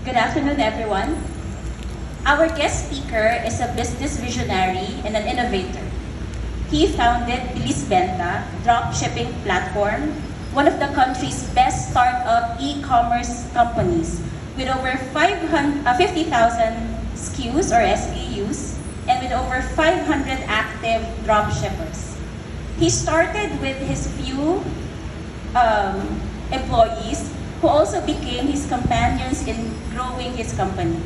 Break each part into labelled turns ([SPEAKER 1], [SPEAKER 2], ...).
[SPEAKER 1] Good afternoon, everyone. Our guest speaker is a business visionary and an innovator. He founded Bilis Benta, drop shipping platform, one of the country's best startup e-commerce companies with over 50,000 SKUs or SKUs and with over 500 active drop shippers. He started with his few employees who also became his companions in growing his company.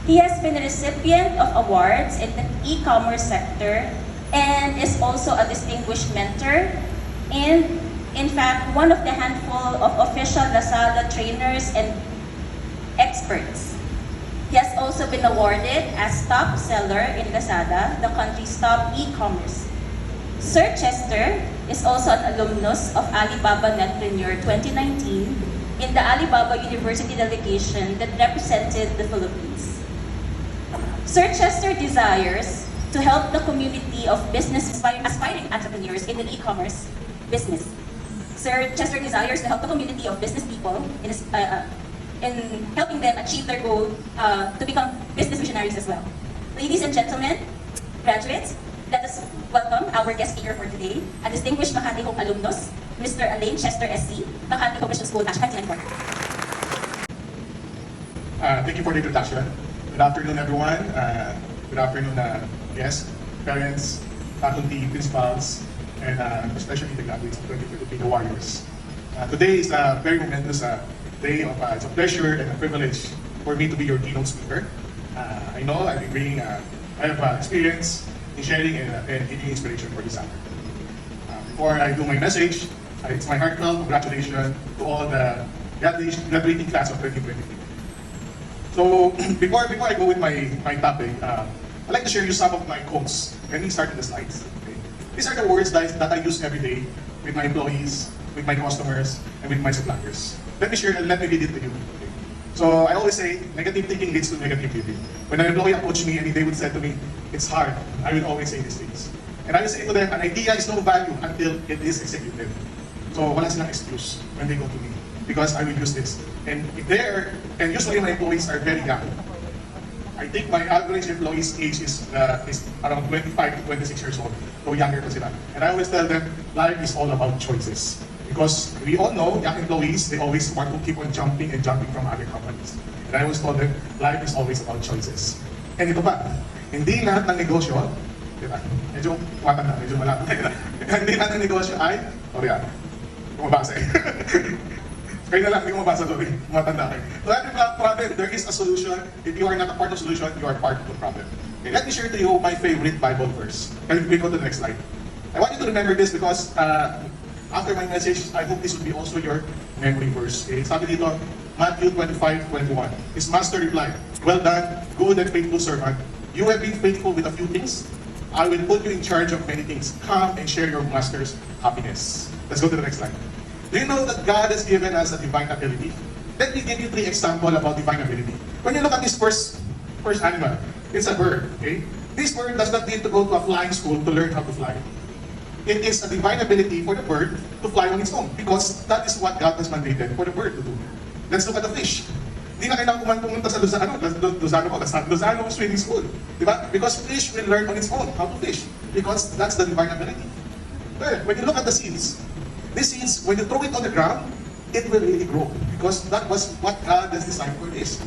[SPEAKER 1] He has been a recipient of awards in the e-commerce sector and is also a distinguished mentor and, in fact, one of the handful of official Lazada trainers and experts. He has also been awarded as top seller in Lazada, the country's top e-commerce. Sir Chester is also an alumnus of Alibaba Netpreneur 2019 in the Alibaba University delegation that represented the Philippines. Sir Chester desires to help the community of business aspiring entrepreneurs in the e-commerce business. Sir Chester desires to help the community of business people in helping them achieve their goal to become business visionaries as well. Ladies and gentlemen, graduates, let us welcome our guest speaker for today, a distinguished Makati Home alumnus, Mr. Alain Chester SC, Makati Home Mission School, Tashkent, 1994.
[SPEAKER 2] Thank you for the introduction. Good afternoon, everyone. Good afternoon, guests, parents, faculty, principals, and especially the graduates of 2023, the warriors. Today is a very momentous day. It's a pleasure and a privilege for me to be your keynote speaker. I know I've been bringing, I have experience in sharing and giving inspiration for this summer. Before I do my message, it's my heartfelt congratulations to all the graduating class of 2023. So before I go with my topic, I'd like to share you some of my quotes. Let me start with the slides. Okay? These are the words that I use every day with my employees, with my customers, and with my suppliers. Let me read it to you. Okay? So I always say, negative thinking leads to negative living. When an employee approached me and they would say to me, it's hard, I will always say these things. And I will say to them, an idea is no value until it is executed. So wala silang excuse when they go to me, because I will use this. And usually my employees are very young. I think my average employee's age is around 25 to 26 years old, so younger pa sila. And I always tell them, life is all about choices. Because we all know, young employees, they always want to keep on jumping and jumping from other companies. And I always told them, life is always about choices. And ito pa, hindi lahat ng negosyo, diba? Medyo matanda, medyo malapit. Hindi lahat ng negosyo ay, kumabasa eh. Kayo na lang, hindi ko mabasa doon eh. Matanda kayo. So every problem, there is a solution. If you are not a part of the solution, you are part of the problem. Okay, let me share to you my favorite Bible verse. Can we go to the next slide? I want you to remember this because after my message, I hope this will be also your memory verse. Okay? Sabi dito, Matthew 25:21. His master replied, well done, good and faithful servant. You have been faithful with a few things. I will put you in charge of many things. Come and share your master's happiness. Let's go to the next slide. Do you know that God has given us a divine ability? Let me give you 3 examples about divine ability. When you look at this first animal, it's a bird. Okay? This bird does not need to go to a flying school to learn how to fly. It is a divine ability for the bird to fly on its own because that is what God has mandated for the bird to do. Let's look at the fish. Hindi na kailangan pumunta sa Lozano swimming school. Diba? Because fish will learn on its own how to fish because that's the divine ability. Third, when you look at the seeds, these seeds, when you throw it on the ground, it will really grow because that was what God has designed for this.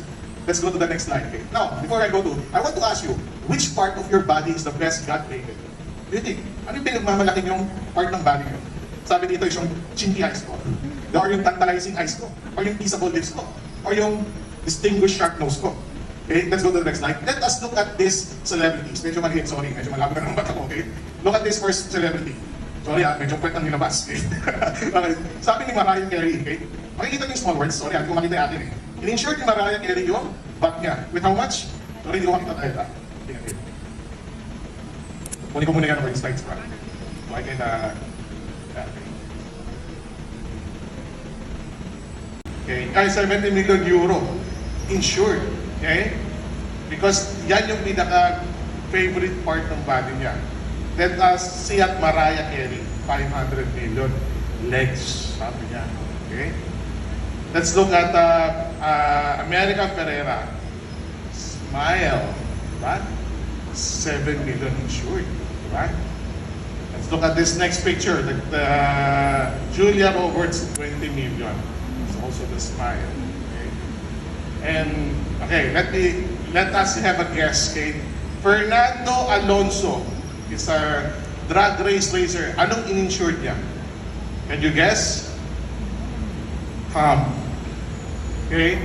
[SPEAKER 2] Let's go to the next slide. Okay? Now, before I want to ask you, which part of your body is the best God created? Do you think? Ano yung pinagmamalaking yung part ng body nyo? Sabi dito yung chinky eyes ko, or yung tantalizing eyes ko, or yung kissable lips ko, or yung distinguished sharp nose ko. Okay, let's go to the next slide. Let us look at these celebrities. Medyo maliit, sorry, medyo malabo na ng mata ko, okay? Look at this first celebrity. Sorry medyo pwet ang nilabas. Okay? Sabi ni Mariah Carey, okay? Makikita niyo yung small words, sorry, hindi ko makita yung atin eh. In-insure ni Mariah Carey yung back niya. With how much? Sorry, hindi ko makita tayo. Kunin ko muna yan yung slides, bro. So I can, okay, ay 70 million euro insured, okay? Because yan yung pinaka-favorite part ng body niya. Let us see at Mariah Carey, 500 million legs, sabi niya, okay?
[SPEAKER 3] Let's look at America Ferrera. Smile, right? 7 million insured, right? Let's look at this next picture. The Julia Roberts, 20 million. It's also the smile. Okay? And okay, let us have a guess. Okay? Fernando Alonso is a drag race racer. Anong in-insured niya? Can you guess? Okay?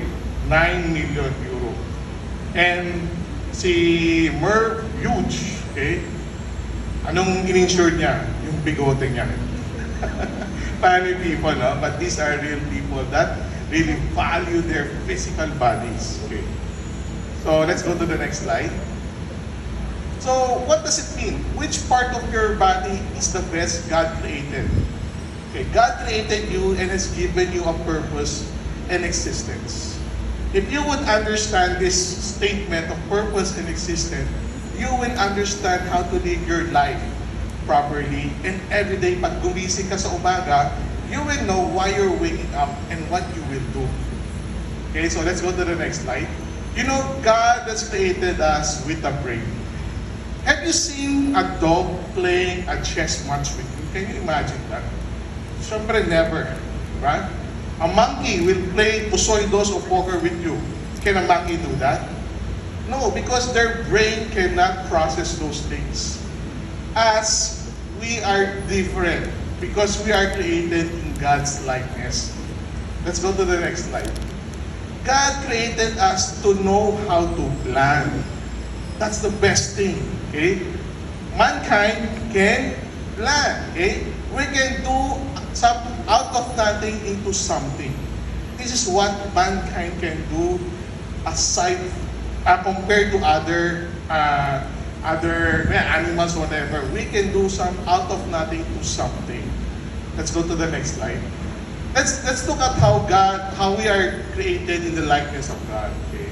[SPEAKER 3] 9 million euro. And si Merv Huge, okay? Anong in-insure niya? Yung bigote niya. Funny people, no? But these are real people that really value their physical bodies. Okay. So let's go to the next slide. So what does it mean? Which part of your body is the best God created? Okay, God created you and has given you a purpose and existence. If you would understand this statement of purpose and existence, you will understand how to live your life properly. And every day, pag gumising ka sa umaga, you will know why you're waking up and what you will do. Okay, so let's go to the next slide. You know, God has created us with a brain. Have you seen a dog playing a chess match with you? Can you imagine that? Siyempre, never. Right? A monkey will play pusoy dos or poker with you. Can a monkey do that? No, because their brain cannot process those things. As we are different, because we are created in God's likeness. Let's go to the next slide. God created us to know how to plan. That's the best thing. Okay? Mankind can plan. Okay? We can do something out of nothing into something. This is what mankind can do aside compared to other animals, whatever. We can do some out of nothing to something. Let's go to the next slide. Let's look at how we are created in the likeness of God. Okay?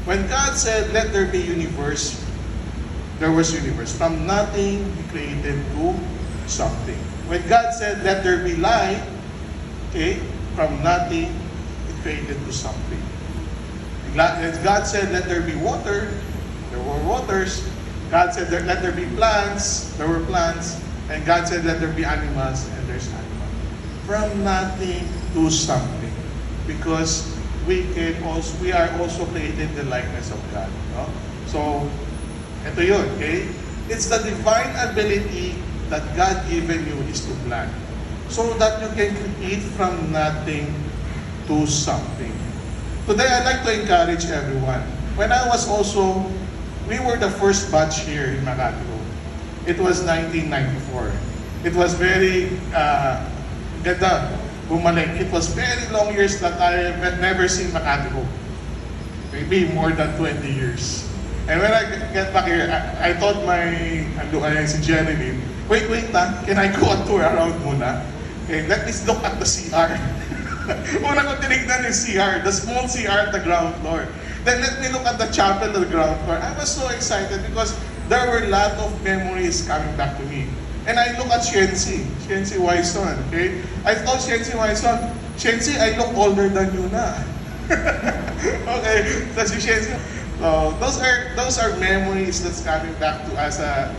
[SPEAKER 3] When God said, "Let there be universe," there was universe. From nothing, He created to something. When God said, "Let there be light," okay, from nothing, He created to something. When God said, "Let there be water," there were waters. God said, "Let there be plants," there were plants. And God said, "Let there be animals," and there's animals. From nothing to something. Because we are also created in the likeness of God. No? So, ito yun, okay? It's the divine ability that God given you is to plan. So that you can create from nothing to something. Today, I'd like to encourage everyone. When I was also, we were the first batch here in Makati. It was 1994. It was very, ganda, bumalik. It was very long years that I have never seen Makati. Maybe more than 20 years. And when I get back here, I thought si Jerilyn, wait, can I go a tour around muna? Okay, let me look at the CR. Una ko tinignan yung CR, the small CR at the ground floor. Then let me look at the chapel at the ground floor. I was so excited because there were a lot of memories coming back to me. And I look at Shensi Wison, okay? I told Shensi Wison, "Shensi, I look older than you na." Okay, so si Shensi. So those are memories that's coming back to as a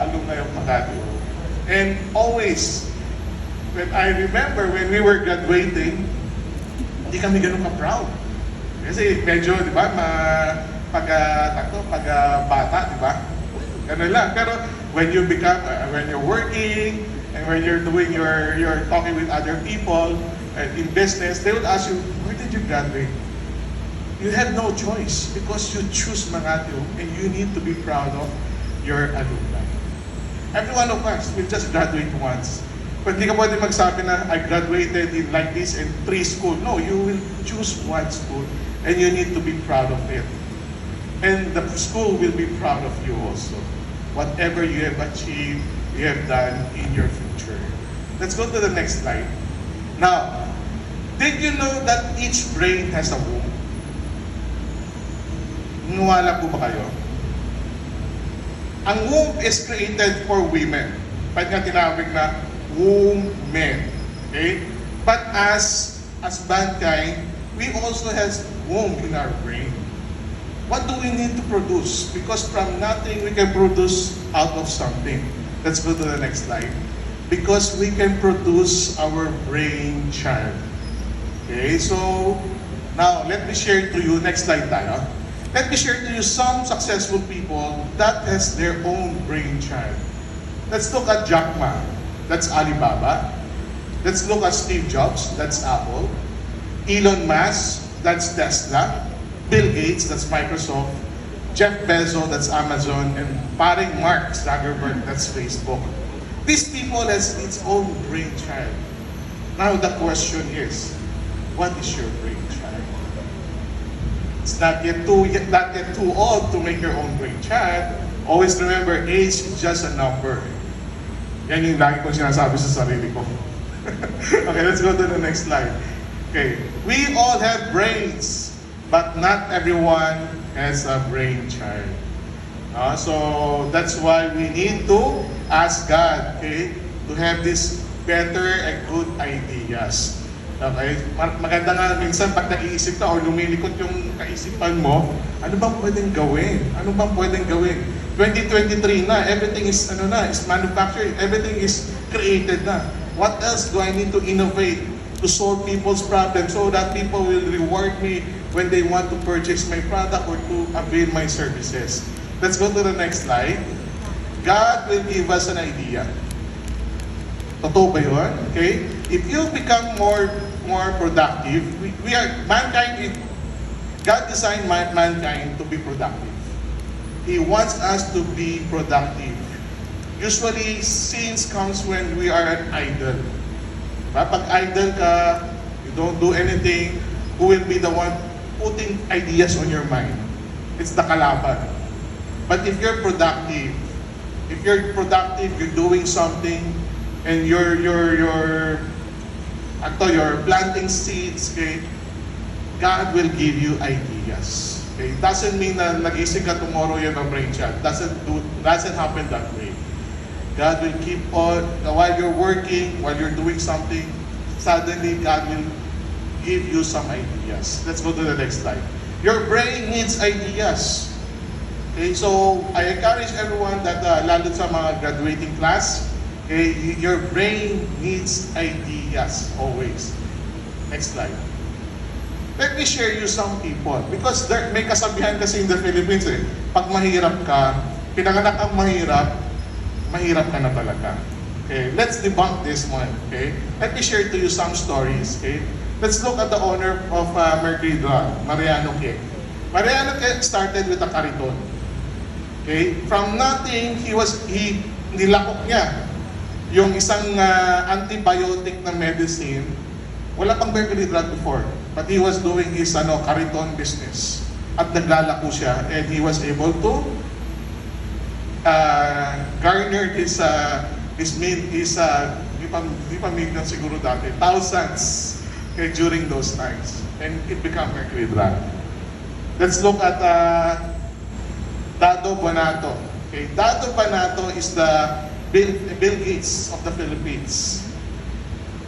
[SPEAKER 3] alumni of Makati. And always, when I remember when we were graduating, hindi kami ganun ka-proud. Kasi medyo, di ba, bata, di ba? Ganun lang. Pero when you become, when you're working, and when you're doing you're talking with other people, in business, they would ask you, "Where did you graduate?" You have no choice because you choose Makati and you need to be proud of your alumni. Every one of us will just graduate once. But hindi ka pwede magsabi na, "I graduated in like this in 3 schools." No, you will choose one school and you need to be proud of it. And the school will be proud of you also. Whatever you have achieved, you have done in your future. Let's go to the next slide. Now, did you know that each brain has a womb? Nuwala po ba kayo? Ang womb is created for women. Pwede nga tinawag na women. Okay? But as as mankind, we also has womb in our brain. What do we need to produce? Because from nothing, we can produce out of something. Let's go to the next slide. Because we can produce our brain child. Okay, so now let me share to you, next slide tayo. Let me share to you some successful people that has their own brain child. Let's look at Jack Ma, that's Alibaba. Let's look at Steve Jobs, that's Apple. Elon Musk, that's Tesla. Bill Gates, that's Microsoft. Jeff Bezos, that's Amazon. And paring Mark Zuckerberg, that's Facebook. These people has its own brain child. Now the question is, what is your brain child? It's not yet too old to make your own brain child. Always remember, age is just a number. Yan yung lagi kong sinasabi sa sarili ko. Okay, let's go to the next slide. Okay, we all have brains, but not everyone has a brain child. So that's why we need to ask God, okay, to have this better and good ideas. Okay? Maganda nga minsan pag nag-iisip ka o lumilikot yung kaisipan mo, ano bang pwedeng gawin? Ano bang pwedeng gawin? 2023 na, everything is is manufactured, everything is created na. What else do I need to innovate to solve people's problems so that people will reward me when they want to purchase my product or to avail my services? Let's go to the next slide. God will give us an idea. Totoo ba yun? Okay? If you become more productive, we are mankind. God designed mankind to be productive. He wants us to be productive. Usually, sins comes when we are an idle. Pag idle ka, you don't do anything, who will be the one putting ideas on your mind? It's the kalaban. But if you're productive, you're doing something, and you're planting seeds, okay, God will give you ideas. Okay? It doesn't mean na nag-isip ka tomorrow you have a brain child. Doesn't happen that way. God will keep on, while you're working, while you're doing something, suddenly God will give you some ideas. Let's go to the next slide. Your brain needs ideas. Okay, so I encourage everyone that lalo sa mga graduating class, okay, your brain needs ideas always. Next slide. Let me share you some people. Because may kasabihan kasi in the Philippines pag mahirap ka, pinanganak kang mahirap ka na talaga. Okay, let's debunk this one. Okay, let me share to you some stories. Okay, let's look at the owner of Mercury Drug, Mariano Cake. Mariano Cake started with a kariton. Okay, from nothing, nilakok niya yung isang antibiotic na medicine. Wala pang Mercury Drug before, but he was doing his kariton business. At naglalako siya, and he was able to garner di pa million siguro dati, thousands, okay, during those times. And it became Mercury Drug. Let's look at Dado Bonato. Okay, Dado Bonato is the Bill Gates of the Philippines.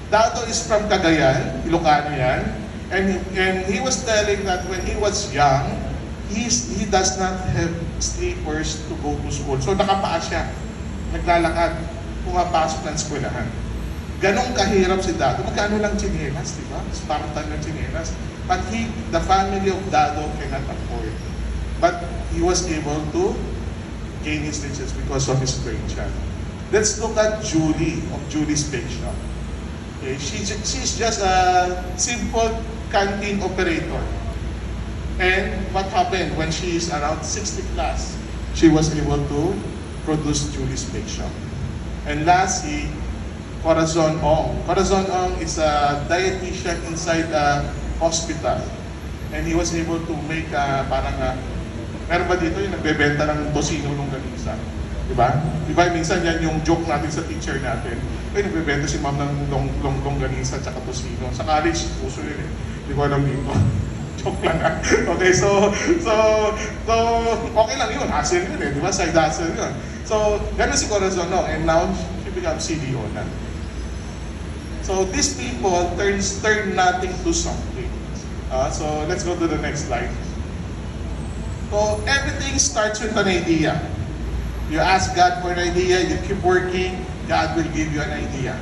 [SPEAKER 3] Dado is from Cagayan, Ilocano yan, and he was telling that when he was young, he does not have slippers to go to school. So nakapaa siya, naglalakad, pumapasok ng eskwelahan. Ganong kahirap si Dado. Magkano lang tsinelas, di ba? Spartan ng tsinelas. But the family of Dado cannot afford. But he was able to gain his riches because of his brainchild. Let's look at Julie of Julie's Bake Shop. Okay, she's just a simple canteen operator. And what happened when she is around 60 plus, she was able to produce Julie's Bake Shop. And lastly, Corazon Ong. Corazon Ong is a dietitian inside a hospital. And he was able to make meron ba dito yung nagbebenta ng tosino nung ganisa? Diba? Diba minsan yan yung joke natin sa teacher natin. Ay, nagbebenta si ma'am ng longganisa at saka tosino. Sa college, puso yun eh. Di ko alam dito. Joke lang ah. Okay, so okay lang yun. Hassle yun eh. Di ba? Side hustle yun. So, ganun si Corazon, no? And now, she becomes CDO na. So these people turn nothing to something. So let's go to the next slide. So everything starts with an idea. You ask God for an idea, you keep working, God will give you an idea.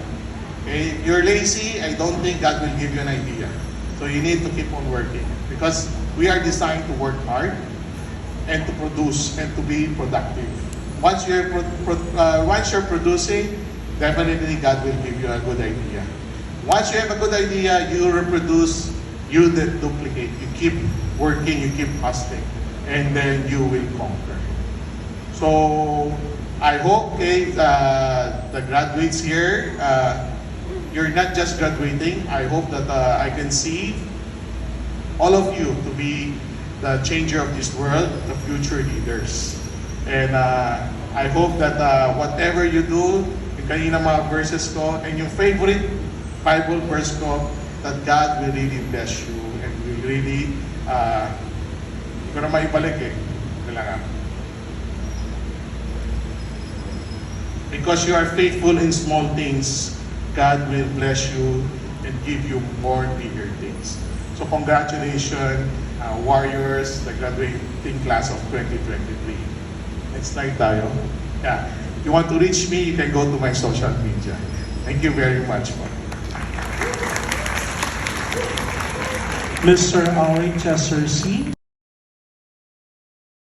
[SPEAKER 3] Okay? If you're lazy, I don't think God will give you an idea. So you need to keep on working because we are designed to work hard and to produce and to be productive. Once you're producing, definitely God will give you a good idea. Once you have a good idea, you reproduce, you duplicate, you keep working, you keep hustling, and then you will conquer. So I hope, okay, the graduates here, you're not just graduating. I hope that I can see all of you to be the changer of this world, the future leaders. And I hope that whatever you do, yung kanina mga verses ko, and yung favorite Bible verse ko, that God will really bless you and will really, hindi ko na maibalik eh. Kailangan. Because you are faithful in small things, God will bless you and give you more bigger things. So congratulations, Warriors, the graduating class of 2023. Next slide tayo. Yeah. If you want to reach me, you can go to my social media. Thank you very much.
[SPEAKER 4] Mr. Ari Chester C.